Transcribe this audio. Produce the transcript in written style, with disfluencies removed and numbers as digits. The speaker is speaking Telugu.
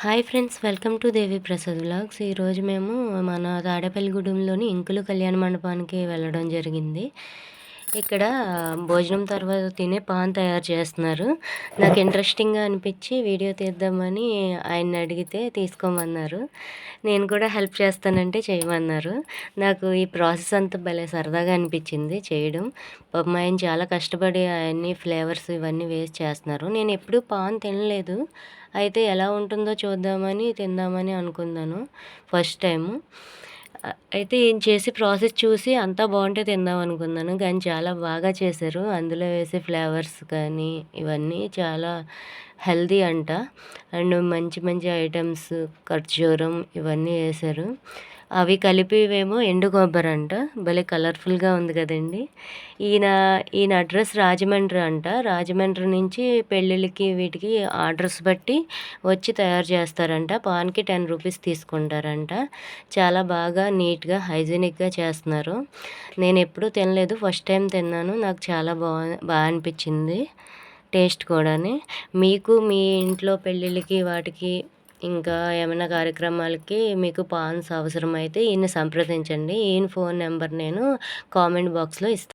Hi friends, welcome to Devi Prasad vlogs. ఈరోజు మేము మన తాడేపల్లిగూడెంలోని ఇంకులు కళ్యాణ మండపానికి వెళ్ళడం జరిగింది. ఇక్కడ భోజనం తర్వాత తినే పాన్ తయారు చేస్తున్నారు. నాకు ఇంట్రెస్టింగ్గా అనిపించి వీడియో తీద్దామని ఆయన్ని అడిగితే తీసుకోమన్నారు. నేను కూడా హెల్ప్ చేస్తానంటే చేయమన్నారు. నాకు ఈ ప్రాసెస్ అంతా భలే సరదాగా అనిపించింది చేయడం. పాపం ఆయన చాలా కష్టపడి అవన్నీ ఫ్లేవర్స్ ఇవన్నీ వేసి చేస్తున్నారు. నేను ఎప్పుడూ పాన్ తినలేదు. అయితే ఎలా ఉంటుందో చూద్దామని తిందామని అనుకున్నాను ఫస్ట్ టైము. అయితే ఈయన చేసే ప్రాసెస్ చూసి అంతా బాగుంటే తిందాం అనుకున్నాను. కానీ చాలా బాగా చేశారు. అందులో వేసే ఫ్లేవర్స్ కానీ ఇవన్నీ చాలా హెల్తీ అంట. అండ్ మంచి మంచి ఐటమ్స్ ఖర్జూరం ఇవన్నీ వేశారు. అవి కలిపివేమో ఎండు కొబ్బరంట. భలే కలర్ఫుల్గా ఉంది కదండి. ఈయన ఈయన అడ్రస్ రాజమండ్రి అంట. రాజమండ్రి నుంచి పెళ్ళిళ్ళకి వీటికి ఆర్డర్స్ బట్టి వచ్చి తయారు చేస్తారంట. పాన్కి 10 రూపీస్ తీసుకుంటారంట. చాలా బాగా నీట్గా హైజీనిక్గా చేస్తున్నారు. నేను ఎప్పుడూ తినలేదు, ఫస్ట్ టైం తిన్నాను. నాకు చాలా బాగా అనిపించింది టేస్ట్ కూడాని. మీకు మీ ఇంట్లో పెళ్ళిళ్ళకి వాటికి ఇంకా ఏమైనా కార్యక్రమాలకి మీకు పాన్స్ అవసరమైతే ఈయన్ని సంప్రదించండి. ఈయన ఫోన్ నెంబర్ నేను కామెంట్ బాక్స్లో ఇస్తాను.